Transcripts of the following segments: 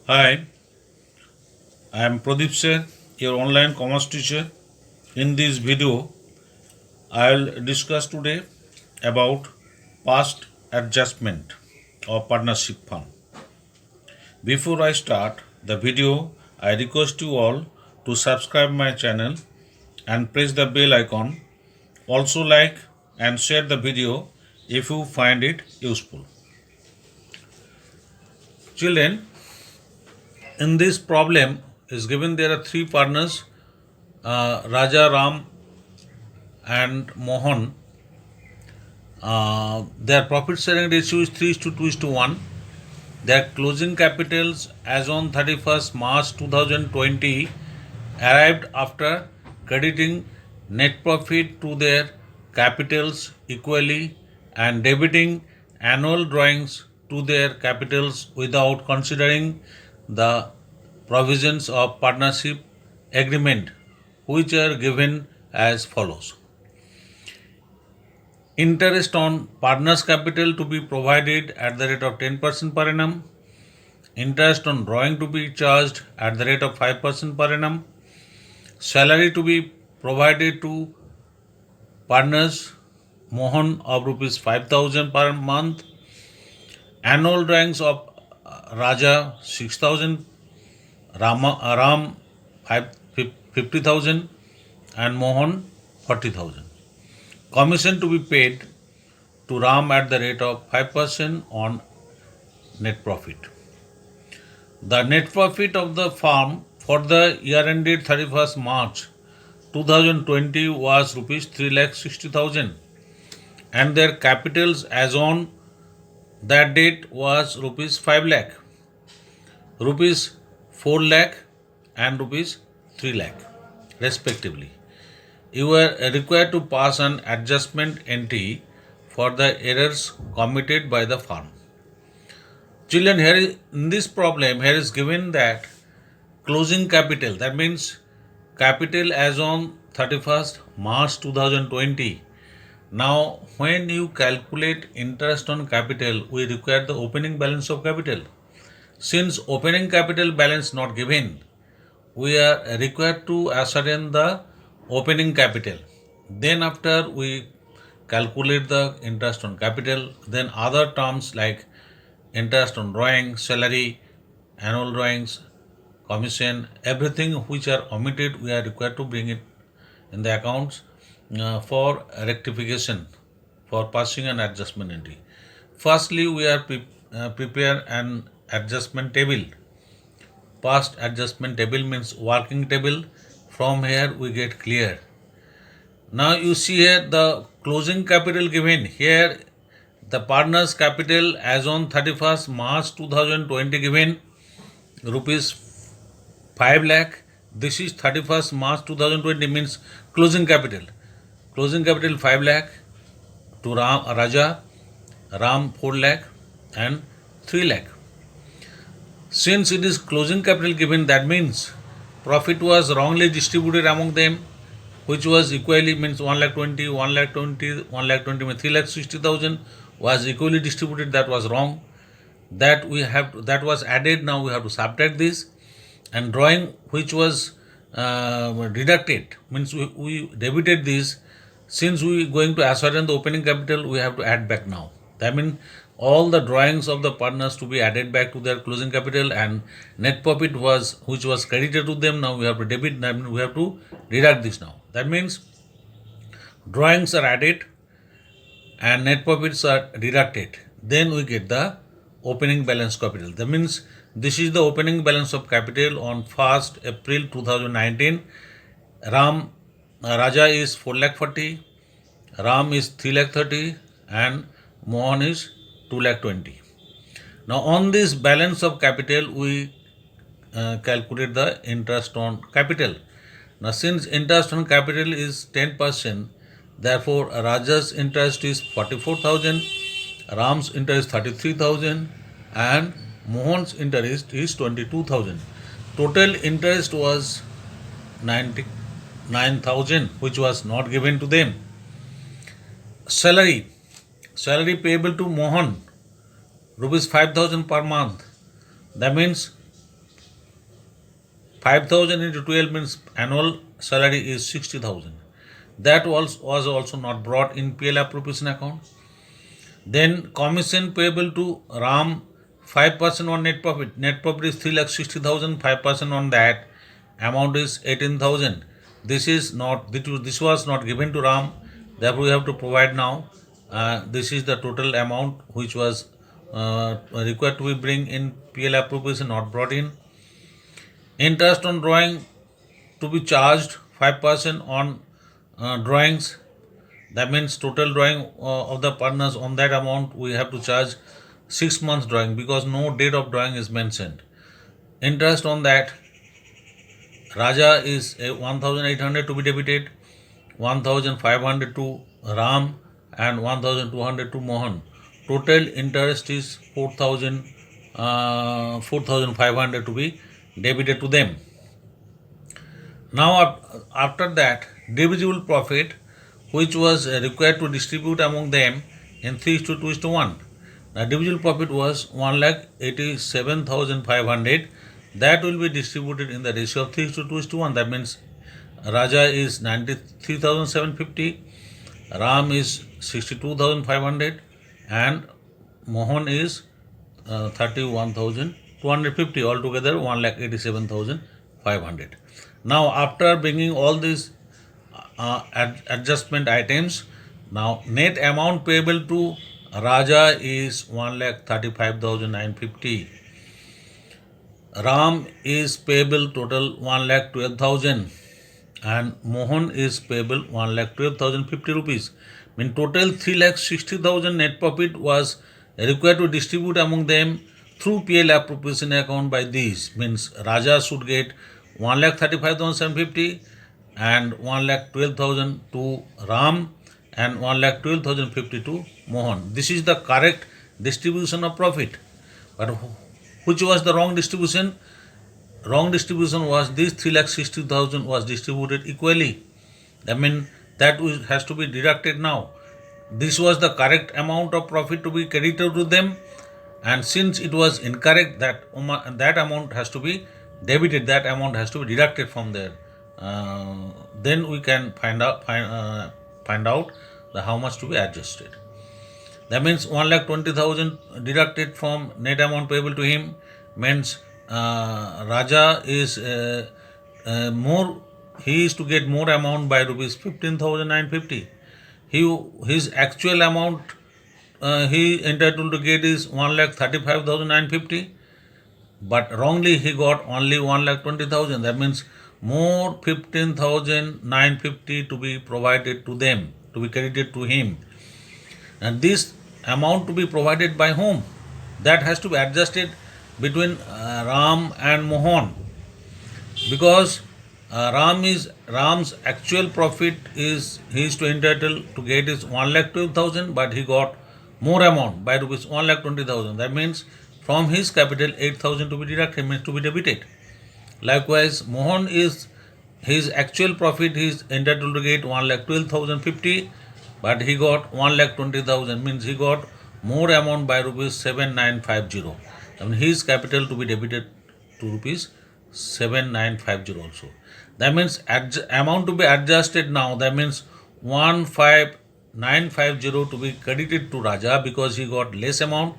Hi, I am Pradeep Sir, your online commerce teacher. In this video, I will discuss today about past adjustment of partnership fund. Before I start the video, I request you all to subscribe my channel and press the bell icon. Also like and share the video if you find it useful. Children, in this problem is given there are three partners, Raja, Ram and Mohan. Their profit sharing ratio is 3 is to 2 is to 1. Their closing capitals as on 31st March 2020 arrived after crediting net profit to their capitals equally and debiting annual drawings to their capitals without considering the provisions of partnership agreement, which are given as follows. Interest on partners' capital to be provided at the rate of 10% per annum. Interest on drawing to be charged at the rate of 5% per annum. Salary to be provided to partners Mohan of rupees 5,000 per month. Annual drawings of Raja 6,000, Ram 50,000 and Mohan 40,000. Commission to be paid to Ram at the rate of 5% on net profit. The net profit of the firm for the year ended 31st March 2020 was rupees 3,60,000 and their capitals as on that date was rupees 5 lakh, rupees 4 lakh and rupees 3 lakh respectively. You were required to pass an adjustment entry for the errors committed by the firm. Children, in this problem, here is given that closing capital, that means capital as on 31st March 2020. Now, when you calculate interest on capital, we require the opening balance of capital. Since opening capital balance not given, we are required to ascertain the opening capital. Then after we calculate the interest on capital, then other terms like interest on drawing, salary, annual drawings, commission, everything which are omitted, we are required to bring it in the accounts for rectification, for passing an adjustment entry. Firstly, we are prepare an adjustment table. Past adjustment table means working table. From here we get clear. Now you see here the closing capital given. Here the partner's capital as on 31st March 2020 given rupees 5 lakh. This is 31st March 2020 means closing capital. Closing capital 5 lakh to Raja, Ram 4 lakh and 3 lakh. Since it is closing capital given, that means profit was wrongly distributed among them, which was equally means 1 lakh 20, 1 lakh 20, 1 lakh 20, 3 lakh 60,000 was equally distributed. That was wrong. That was added. Now we have to subtract this, and drawing which was deducted means we debited this. Since we going to ascertain the opening capital, we have to add back now. That means all the drawings of the partners to be added back to their closing capital, and net profit was which was credited to them. Now we have to debit. That means we have to deduct this now. That means drawings are added and net profits are deducted. Then we get the opening balance capital. That means this is the opening balance of capital on 1st April 2019. Raja is 4 lakh 40, Ram is 3 lakh 30 and Mohan is 2 lakh 20. Now on this balance of capital we calculate the interest on capital. Now since interest on capital is 10%, therefore Raja's interest is 44,000, Ram's interest 33,000 and Mohan's interest is 22,000. Total interest was 99,000 which was not given to them. Salary payable to Mohan rupees 5,000 per month. That means 5,000 into 12 means annual salary is 60,000. That was also not brought in PL appropriation account. Then commission payable to Ram 5% on net profit. Net profit is 3,60,000. 5% on that amount is 18,000. This was not given to Ram. Therefore, we have to provide now. This is the total amount which was required to be bring in PL appropriation, not brought in. Interest on drawing to be charged 5% on drawings. That means total drawing of the partners on that amount we have to charge 6 months drawing because no date of drawing is mentioned. Interest on that Raja is 1,800 to be debited, 1,500 to Ram and 1,200 to Mohan. Total interest is 4,500 to be debited to them. Now after that, divisible profit which was required to distribute among them in 3:2:1. The divisible profit was 1,87,500. That will be distributed in the ratio of 3:2:1. That means Raja is 93,750, Ram is 62,500 and Mohan is 31,250. Altogether 1,87,500. Now after bringing all these adjustment items, now net amount payable to Raja is 1,35,950. Ram is payable total 1,12,000 and Mohan is payable 1,12,050 rupees. Mean total 3,60,000 net profit was required to distribute among them through PL appropriation account by these. Means Raja should get 1,35,750 and 1,12,000 to Ram and 1,12,050 to Mohan. This is the correct distribution of profit. But which was the wrong distribution? Wrong distribution was this 3,60,000 was distributed equally. I mean that has to be deducted now. This was the correct amount of profit to be credited to them, and since it was incorrect, that amount has to be debited. That amount has to be deducted from there. Then we can find out how much to be adjusted. That means 1,20,000 deducted from net amount payable to him means Raja is more. He is to get more amount by rupees 15,950. His actual amount he entitled to get is 1,35,950, but wrongly he got only 1,20,000. That means more 15,950 to be provided to them, to be credited to him. And this amount to be provided by whom? That has to be adjusted between Ram and Mohan, because Ram's actual profit is he is to entitled to get is 1,12,000, but he got more amount by rupees 1,20,000. That means from his capital 8,000 to be deducted, means to be debited. Likewise, Mohan is his actual profit he is entitled to get 1,12,050, but he got 1,20,000, means he got more amount by rupees 7,950. I mean his capital to be debited to rupees 7,950 also. That means amount to be adjusted now. That means 1,5,950 to be credited to Raja because he got less amount.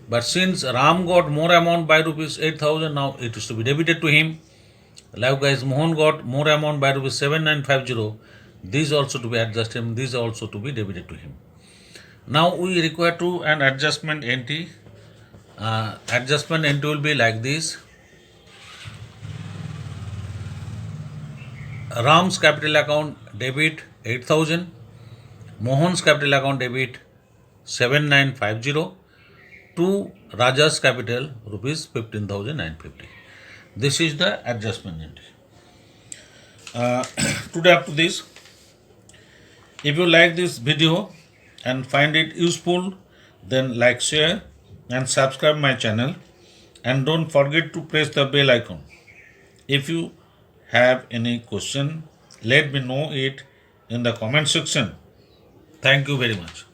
But since Ram got more amount by rupees 8,000, now it is to be debited to him. Likewise, Mohan got more amount by rupees 7,950. These also to be adjusted. These also to be debited to him. Now we require to an adjustment entry. Adjustment entry will be like this. Ram's capital account debit 8,000, Mohan's capital account debit 7,950 to Raja's capital rupees 15,950. This is the adjustment entry. Today up to this. If you like this video and find it useful, then like, share and subscribe my channel, and don't forget to press the bell icon. If you have any question, let me know it in the comment section. Thank you very much.